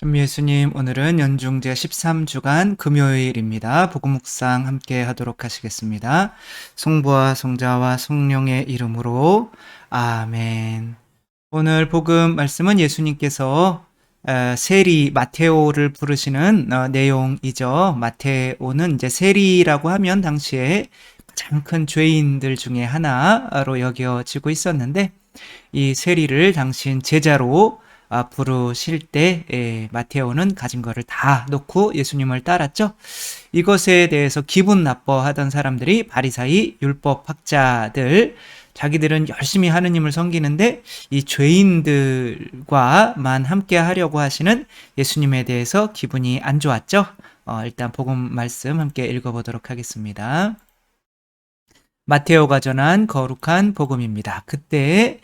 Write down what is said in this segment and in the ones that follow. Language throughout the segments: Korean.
찬미 예수님, 오늘은 연중제 13주간 금요일입니다. 복음 묵상 함께 하도록 하시겠습니다. 성부와 성자와 성령의 이름으로 아멘. 오늘 복음 말씀은 예수님께서 세리 마테오를 부르시는 내용이죠. 마테오는 이제 세리라고 하면 당시에 가장 큰 죄인들 중에 하나로 여겨지고 있었는데, 이 세리를 당신 제자로 부르실 때 마테오는 가진 거를 다 놓고 예수님을 따랐죠. 이것에 대해서 기분 나빠하던 사람들이 바리사이 율법학자들, 자기들은 열심히 하느님을 섬기는데 이 죄인들과만 함께 하려고 하시는 예수님에 대해서 기분이 안 좋았죠. 일단 복음 말씀 함께 읽어보도록 하겠습니다. 마테오가 전한 거룩한 복음입니다. 그때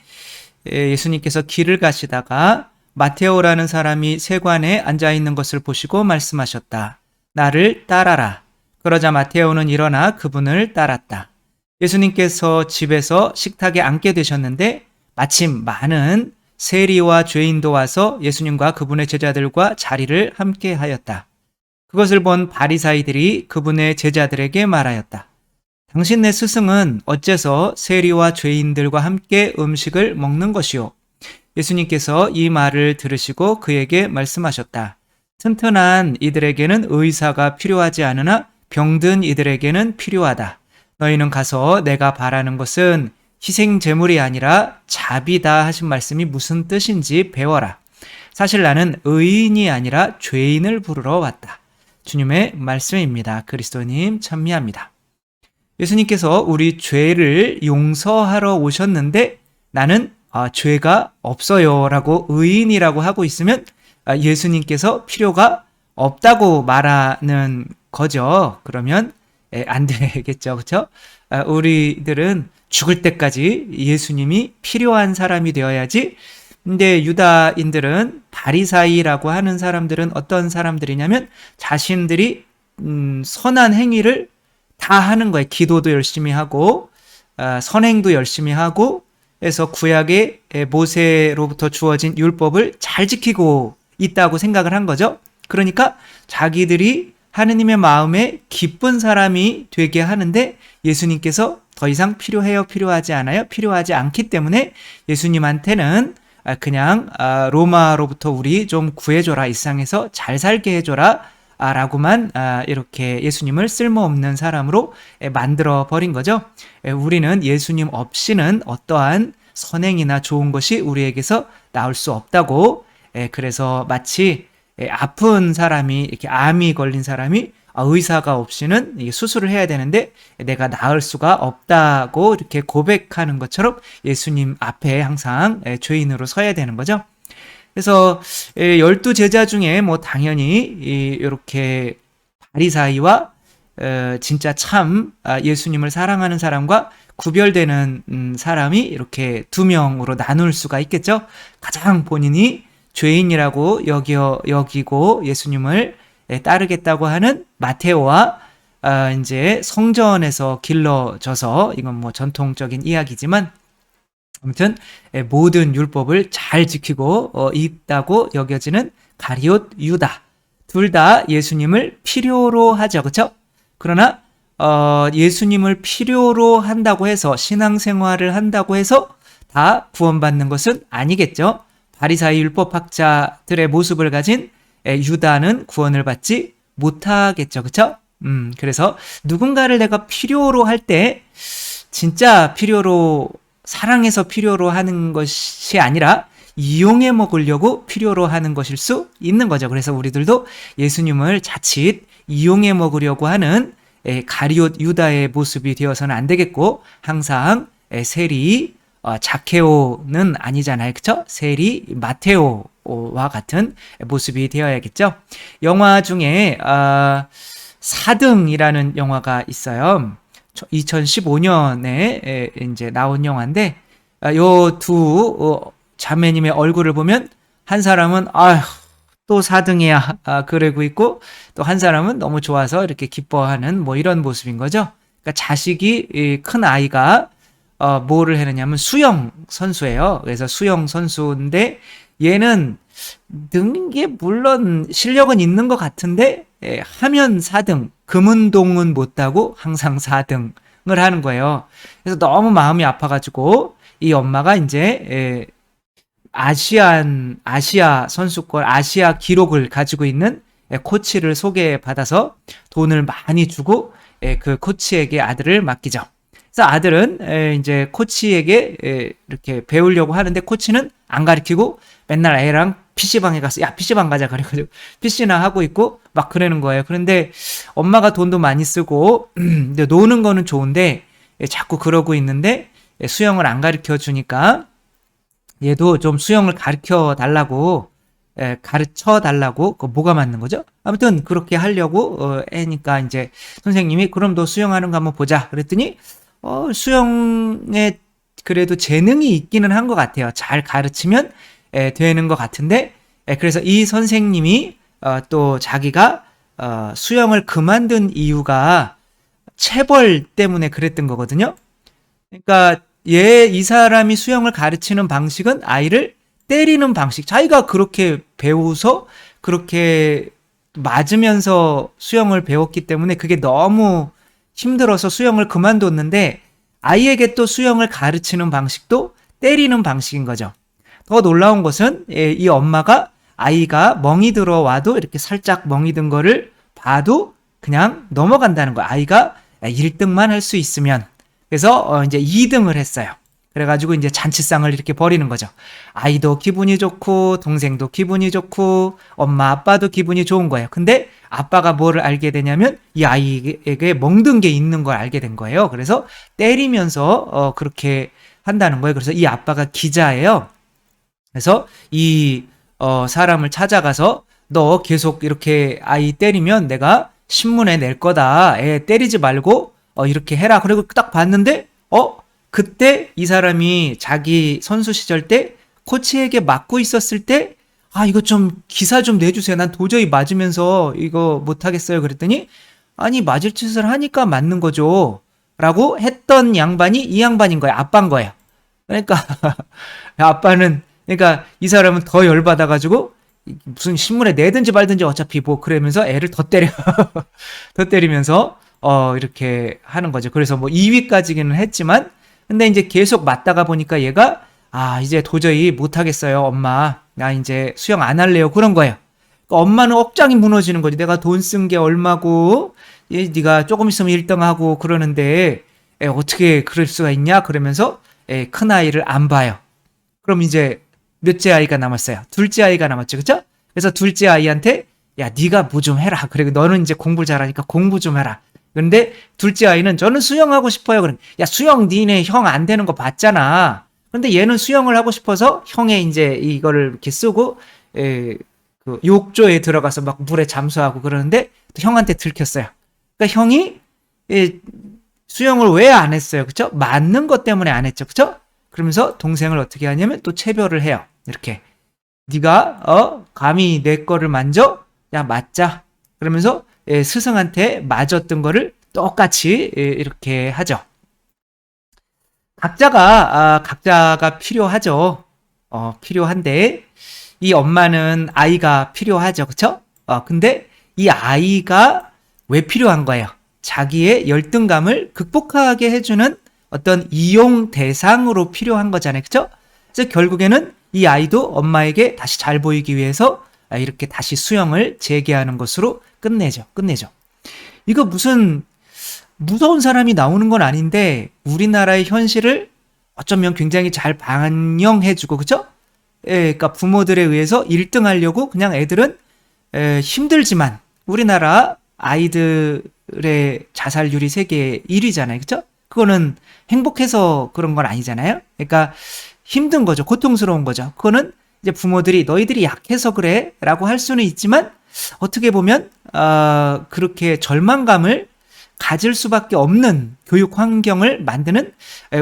예수님께서 길을 가시다가 마테오라는 사람이 세관에 앉아있는 것을 보시고 말씀하셨다. 나를 따라라. 그러자 마테오는 일어나 그분을 따랐다. 예수님께서 집에서 식탁에 앉게 되셨는데 마침 많은 세리와 죄인도 와서 예수님과 그분의 제자들과 자리를 함께 하였다. 그것을 본 바리사이들이 그분의 제자들에게 말하였다. 당신네 스승은 어째서 세리와 죄인들과 함께 음식을 먹는 것이요? 예수님께서 이 말을 들으시고 그에게 말씀하셨다. 튼튼한 이들에게는 의사가 필요하지 않으나 병든 이들에게는 필요하다. 너희는 가서 내가 바라는 것은 희생 제물이 아니라 자비다 하신 말씀이 무슨 뜻인지 배워라. 사실 나는 의인이 아니라 죄인을 부르러 왔다. 주님의 말씀입니다. 그리스도님 찬미합니다. 예수님께서 우리 죄를 용서하러 오셨는데 나는 죄가 없어요 라고 의인이라고 하고 있으면 예수님께서 필요가 없다고 말하는 거죠. 그러면 안 되겠죠. 그렇죠? 우리들은 죽을 때까지 예수님이 필요한 사람이 되어야지. 근데 유다인들은 바리사이라고 하는 사람들은 어떤 사람들이냐면 자신들이 선한 행위를 다 하는 거예요. 기도도 열심히 하고 선행도 열심히 하고 해서 구약의 모세로부터 주어진 율법을 잘 지키고 있다고 생각을 한 거죠. 그러니까 자기들이 하느님의 마음에 기쁜 사람이 되게 하는데 예수님께서 더 이상 필요해요? 필요하지 않아요? 필요하지 않기 때문에 예수님한테는 그냥 로마로부터 우리 좀 구해줘라, 이 세상에서 잘 살게 해줘라 라고만 이렇게 예수님을 쓸모없는 사람으로 만들어 버린 거죠. 우리는 예수님 없이는 어떠한 선행이나 좋은 것이 우리에게서 나올 수 없다고. 그래서 마치 아픈 사람이, 이렇게 암이 걸린 사람이 의사가 없이는 수술을 해야 되는데 내가 나을 수가 없다고 이렇게 고백하는 것처럼 예수님 앞에 항상 죄인으로 서야 되는 거죠. 그래서 12제자 중에 뭐 당연히 이렇게 바리사이와 진짜 참 예수님을 사랑하는 사람과 구별되는 사람이 이렇게 두 명으로 나눌 수가 있겠죠. 가장 본인이 죄인이라고 여기고 예수님을 따르겠다고 하는 마테오와 이제 성전에서 길러져서, 이건 뭐 전통적인 이야기지만 아무튼 모든 율법을 잘 지키고 있다고 여겨지는 가룟 유다, 둘 다 예수님을 필요로 하죠. 그렇죠? 그러나 예수님을 필요로 한다고 해서, 신앙생활을 한다고 해서 다 구원받는 것은 아니겠죠. 바리사이 율법학자들의 모습을 가진 유다는 구원을 받지 못하겠죠. 그렇죠? 그래서 누군가를 내가 필요로 할 때 진짜 필요로, 사랑해서 필요로 하는 것이 아니라 이용해 먹으려고 필요로 하는 것일 수 있는 거죠. 그래서 우리들도 예수님을 자칫 이용해 먹으려고 하는 가룟 유다의 모습이 되어서는 안 되겠고, 항상 세리 자케오는 아니잖아요. 그렇죠? 세리 마테오와 같은 모습이 되어야겠죠. 영화 중에 4등이라는 영화가 있어요. 2015년에 이제 나온 영화인데, 요 두 자매님의 얼굴을 보면 한 사람은 또 4등이야 그러고 있고, 또 한 사람은 너무 좋아서 이렇게 기뻐하는 뭐 이런 모습인 거죠. 그러니까 자식이, 큰 아이가 뭐를 해느냐면 수영 선수예요. 그래서 수영 선수인데 얘는 는 게 물론 실력은 있는 것 같은데 하면 4등, 금운동은 못하고 항상 4등을 하는 거예요. 그래서 너무 마음이 아파가지고 이 엄마가 이제 아시아 선수권, 아시아 기록을 가지고 있는 코치를 소개받아서 돈을 많이 주고 그 코치에게 아들을 맡기죠. 그래서 아들은 이제 코치에게 이렇게 배우려고 하는데 코치는 안 가르치고 맨날 애랑 PC방에 가서 야 PC방 가자 그래가지고 PC나 하고 있고 막 그러는 거예요. 그런데 엄마가 돈도 많이 쓰고 근데 노는 거는 좋은데 자꾸 그러고 있는데 수영을 안 가르쳐 주니까 얘도 좀 수영을 가르쳐 달라고 가르쳐 달라고 그 뭐가 맞는 거죠? 아무튼 그렇게 하려고 애니까 이제 선생님이 그럼 너 수영하는 거 한번 보자 그랬더니 수영에 그래도 재능이 있기는 한 것 같아요. 잘 가르치면 되는 것 같은데 그래서 이 선생님이 또 자기가 수영을 그만둔 이유가 체벌 때문에 그랬던 거거든요. 그러니까 이 사람이 수영을 가르치는 방식은 아이를 때리는 방식. 자기가 그렇게 배워서 그렇게 맞으면서 수영을 배웠기 때문에 그게 너무 힘들어서 수영을 그만뒀는데 아이에게 또 수영을 가르치는 방식도 때리는 방식인 거죠. 더 놀라운 것은 이 엄마가 아이가 멍이 들어와도 이렇게 살짝 멍이 든 거를 봐도 그냥 넘어간다는 거야. 아이가 1등만 할 수 있으면. 그래서 이제 2등을 했어요. 그래가지고 이제 잔치상을 이렇게 벌이는 거죠. 아이도 기분이 좋고 동생도 기분이 좋고 엄마 아빠도 기분이 좋은 거예요. 근데 아빠가 뭐를 알게 되냐면 이 아이에게 멍든 게 있는 걸 알게 된 거예요. 그래서 때리면서 그렇게 한다는 거예요. 그래서 이 아빠가 기자예요. 그래서 이 사람을 찾아가서 너 계속 이렇게 아이 때리면 내가 신문에 낼 거다. 애 때리지 말고 이렇게 해라. 그리고 딱 봤는데 그때 이 사람이 자기 선수 시절 때 코치에게 맞고 있었을 때 이거 좀 기사 좀 내주세요. 난 도저히 맞으면서 이거 못하겠어요. 그랬더니 아니 맞을 짓을 하니까 맞는 거죠. 라고 했던 양반이 이 양반인 거예요. 아빠인 거예요. 그러니까 아빠는 그러니까 이 사람은 더 열받아가지고 무슨 신문에 내든지 말든지 어차피 뭐 그러면서 애를 더 때려 더 때리면서 이렇게 하는 거죠. 그래서 뭐 2위까지는 했지만 근데 이제 계속 맞다가 보니까 얘가 이제 도저히 못하겠어요. 엄마 나 이제 수영 안 할래요. 그런 거예요. 그러니까 엄마는 억장이 무너지는 거지. 내가 돈 쓴 게 얼마고 네가 조금 있으면 1등하고 그러는데 어떻게 그럴 수가 있냐 그러면서 큰아이를 안 봐요. 그럼 이제 몇째 아이가 남았어요. 둘째 아이가 남았죠. 그쵸? 그래서 둘째 아이한테 야 네가 뭐 좀 해라. 그리고 너는 이제 공부 잘하니까 공부 좀 해라. 근데 둘째 아이는 저는 수영하고 싶어요. 그럼 야 수영 니네 형 안 되는 거 봤잖아. 근데 얘는 수영을 하고 싶어서 형의 이제 이거를 이렇게 쓰고 그 욕조에 들어가서 막 물에 잠수하고 그러는데 또 형한테 들켰어요. 그러니까 형이 수영을 왜 안 했어요? 그쵸? 맞는 것 때문에 안 했죠. 그쵸? 그러면서 동생을 어떻게 하냐면 또 체별을 해요. 이렇게 네가 감히 내 거를 만져? 야 맞자. 그러면서 스승한테 맞았던 거를 똑같이 이렇게 하죠. 각자가 필요하죠. 필요한데 이 엄마는 아이가 필요하죠. 그쵸? 근데 이 아이가 왜 필요한 거예요? 자기의 열등감을 극복하게 해주는 어떤 이용 대상으로 필요한 거잖아요. 그쵸? 그래서 결국에는 이 아이도 엄마에게 다시 잘 보이기 위해서 이렇게 다시 수영을 재개하는 것으로 끝내죠. 이거 무슨 무서운 사람이 나오는 건 아닌데 우리나라의 현실을 어쩌면 굉장히 잘 반영해주고 그쵸? 그러니까 부모들에 의해서 1등 하려고 그냥 애들은 힘들지만 우리나라 아이들의 자살률이 세계 1위잖아요. 그쵸? 그거는 행복해서 그런 건 아니잖아요. 그러니까 힘든 거죠. 고통스러운 거죠. 그거는 이제 부모들이 너희들이 약해서 그래 라고 할 수는 있지만 어떻게 보면 그렇게 절망감을 가질 수밖에 없는 교육 환경을 만드는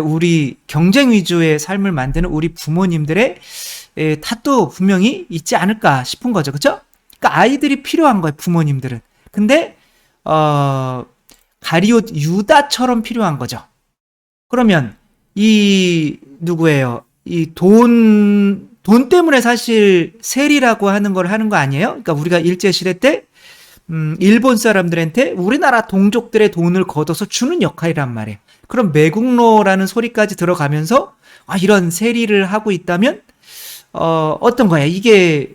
우리 경쟁 위주의 삶을 만드는 우리 부모님들의 탓도 분명히 있지 않을까 싶은 거죠. 그렇죠? 그러니까 아이들이 필요한 거예요. 부모님들은. 근데 가리옷 유다처럼 필요한 거죠. 그러면 이 누구예요? 이 돈 돈 때문에 사실 세리라고 하는 걸 하는 거 아니에요? 그러니까 우리가 일제시대 때 일본 사람들한테 우리나라 동족들의 돈을 걷어서 주는 역할이란 말이에요. 그럼 매국노라는 소리까지 들어가면서 이런 세리를 하고 있다면 어떤 거야? 이게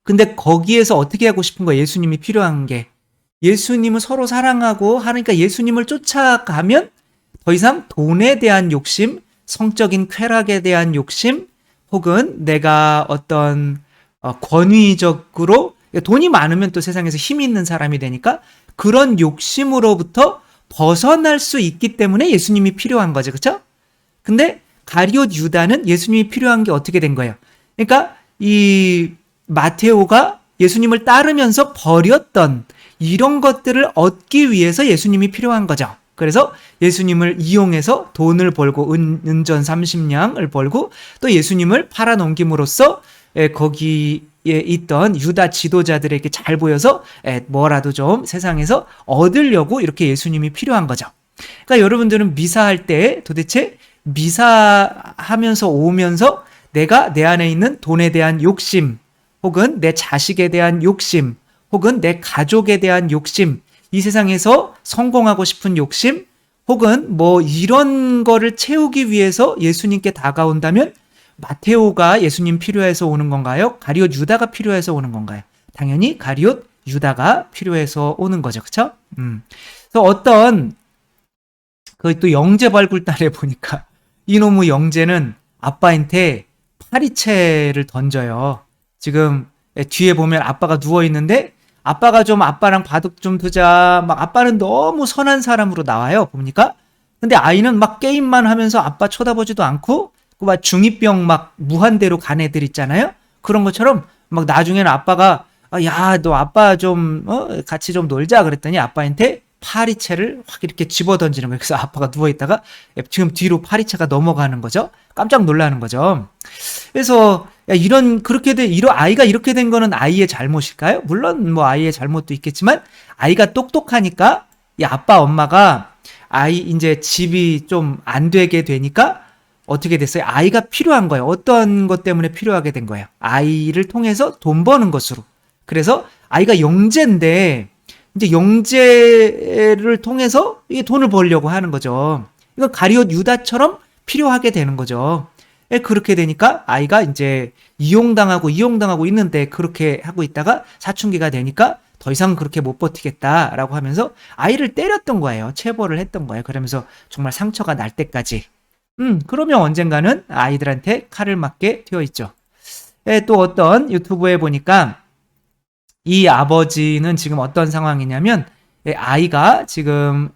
근데 거기에서 어떻게 하고 싶은 거야? 예수님이 필요한 게 예수님을 서로 사랑하고 하니까 예수님을 쫓아가면 더 이상 돈에 대한 욕심, 성적인 쾌락에 대한 욕심, 혹은 내가 어떤 권위적으로 돈이 많으면 또 세상에서 힘이 있는 사람이 되니까 그런 욕심으로부터 벗어날 수 있기 때문에 예수님이 필요한 거죠. 그렇죠? 근데 가룟 유다는 예수님이 필요한 게 어떻게 된 거예요? 그러니까 이 마테오가 예수님을 따르면서 버렸던 이런 것들을 얻기 위해서 예수님이 필요한 거죠. 그래서 예수님을 이용해서 돈을 벌고 은전 30냥을 벌고 또 예수님을 팔아넘김으로써 거기에 있던 유다 지도자들에게 잘 보여서 뭐라도 좀 세상에서 얻으려고 이렇게 예수님이 필요한 거죠. 그러니까 여러분들은 미사할 때 도대체 미사하면서 오면서 내가 내 안에 있는 돈에 대한 욕심, 혹은 내 자식에 대한 욕심, 혹은 내 가족에 대한 욕심, 이 세상에서 성공하고 싶은 욕심, 혹은 뭐 이런 거를 채우기 위해서 예수님께 다가온다면 마테오가 예수님 필요해서 오는 건가요? 가룟 유다가 필요해서 오는 건가요? 당연히 가룟 유다가 필요해서 오는 거죠. 그렇죠? 그래서 어떤 그 또 영재 발굴단에 보니까 이놈의 영재는 아빠한테 파리채를 던져요. 지금 뒤에 보면 아빠가 누워 있는데 아빠가 좀 아빠랑 바둑 좀 두자. 막 아빠는 너무 선한 사람으로 나와요. 봅니까? 근데 아이는 막 게임만 하면서 아빠 쳐다보지도 않고 막 중2병 막 무한대로 간 애들 있잖아요. 그런 것처럼 막 나중에는 아빠가 야, 너 아빠 좀 같이 좀 놀자 그랬더니 아빠한테 파리채를 확 이렇게 집어 던지는 거예요. 그래서 아빠가 누워 있다가 지금 뒤로 파리채가 넘어가는 거죠. 깜짝 놀라는 거죠. 그래서 이런 아이가 이렇게 된 거는 아이의 잘못일까요? 물론 뭐 아이의 잘못도 있겠지만 아이가 똑똑하니까 이 아빠 엄마가 아이 이제 집이 좀 안 되게 되니까 어떻게 됐어요? 아이가 필요한 거예요. 어떤 것 때문에 필요하게 된 거예요? 아이를 통해서 돈 버는 것으로. 그래서 아이가 영재인데 이제 영재를 통해서 이 돈을 벌려고 하는 거죠. 이건 가룟 유다처럼 필요하게 되는 거죠. 그렇게 되니까 아이가 이제 이용당하고 있는데 그렇게 하고 있다가 사춘기가 되니까 더 이상 그렇게 못 버티겠다라고 하면서 아이를 때렸던 거예요. 체벌을 했던 거예요. 그러면서 정말 상처가 날 때까지. 그러면 언젠가는 아이들한테 칼을 맞게 되어 있죠. 또 어떤 유튜브에 보니까 이 아버지는 지금 어떤 상황이냐면 아이가 지금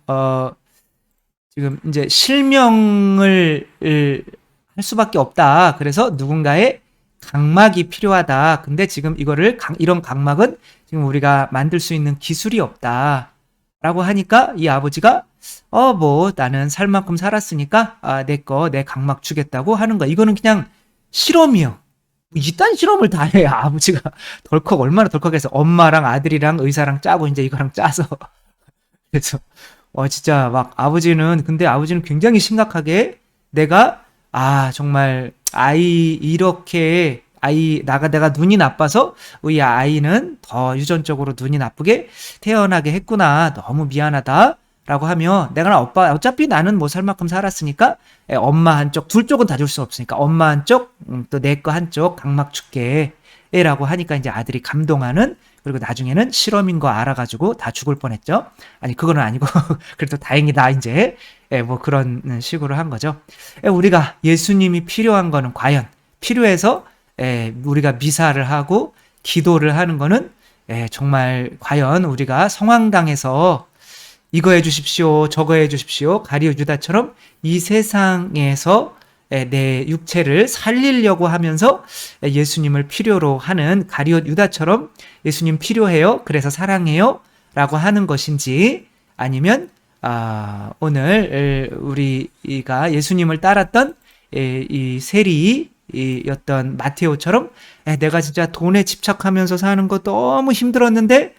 이제 실명을 할 수밖에 없다. 그래서 누군가의 각막이 필요하다. 근데 지금 이런 각막은 지금 우리가 만들 수 있는 기술이 없다. 라고 하니까 이 아버지가 뭐 나는 살 만큼 살았으니까 내 각막 주겠다고 하는 거야. 이거는 그냥 실험이요. 이딴 실험을 다 해. 아버지가 얼마나 덜컥해서 엄마랑 아들이랑 의사랑 짜고 이제 이거랑 짜서 그래서 진짜 막 아버지는 굉장히 심각하게 내가 정말 내가 눈이 나빠서 우리 아이는 더 유전적으로 눈이 나쁘게 태어나게 했구나. 너무 미안하다. 라고 하며 내가 어차피 나는 뭐 살 만큼 살았으니까 엄마 한쪽, 둘 쪽은 다 줄 수 없으니까 엄마 한쪽, 또 내 거 한쪽 각막 줄게. 라고 하니까 이제 아들이 감동하는, 그리고 나중에는 실험인 거 알아가지고 다 죽을 뻔했죠. 아니, 그거는 아니고 그래도 다행이다 이제 뭐 그런 식으로 한 거죠. 우리가 예수님이 필요한 거는 과연 필요해서 우리가 미사를 하고 기도를 하는 거는 정말 과연 우리가 성황당해서 이거 해주십시오, 저거 해주십시오, 가룟 유다처럼 이 세상에서 내 육체를 살리려고 하면서 예수님을 필요로 하는 가룟 유다처럼 예수님 필요해요, 그래서 사랑해요 라고 하는 것인지, 아니면 오늘 우리가 예수님을 따랐던 이 세리였던 마테오처럼 내가 진짜 돈에 집착하면서 사는 거 너무 힘들었는데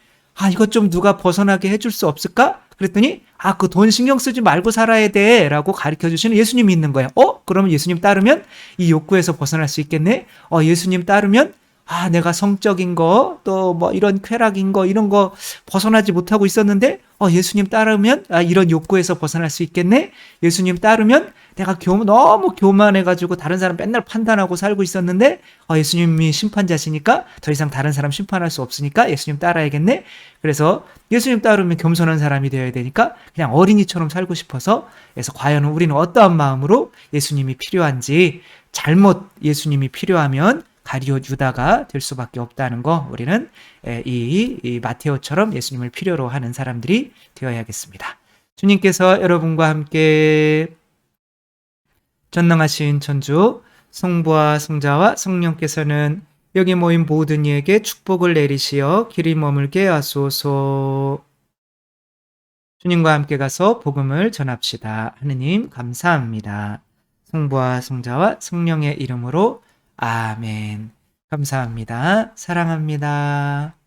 이것 좀 누가 벗어나게 해줄 수 없을까? 그랬더니 그 돈 신경 쓰지 말고 살아야 돼 라고 가르쳐 주시는 예수님이 있는 거야. 그러면 예수님 따르면 이 욕구에서 벗어날 수 있겠네? 예수님 따르면 내가 성적인 거, 또 뭐 이런 쾌락인 거, 이런 거 벗어나지 못하고 있었는데, 예수님 따르면, 이런 욕구에서 벗어날 수 있겠네? 예수님 따르면 내가 너무 교만해가지고 다른 사람 맨날 판단하고 살고 있었는데, 예수님이 심판자시니까 더 이상 다른 사람 심판할 수 없으니까 예수님 따라야겠네? 그래서 예수님 따르면 겸손한 사람이 되어야 되니까 그냥 어린이처럼 살고 싶어서, 그래서 과연 우리는 어떠한 마음으로 예수님이 필요한지, 잘못 예수님이 필요하면 가룟 유다가 될 수밖에 없다는 거, 우리는 이 마테오처럼 예수님을 필요로 하는 사람들이 되어야겠습니다. 주님께서 여러분과 함께 전능하신 천주 성부와 성자와 성령께서는 여기 모인 모든 이에게 축복을 내리시어 길이 머물게 하소서. 주님과 함께 가서 복음을 전합시다. 하느님 감사합니다. 성부와 성자와 성령의 이름으로 아멘. 감사합니다. 사랑합니다.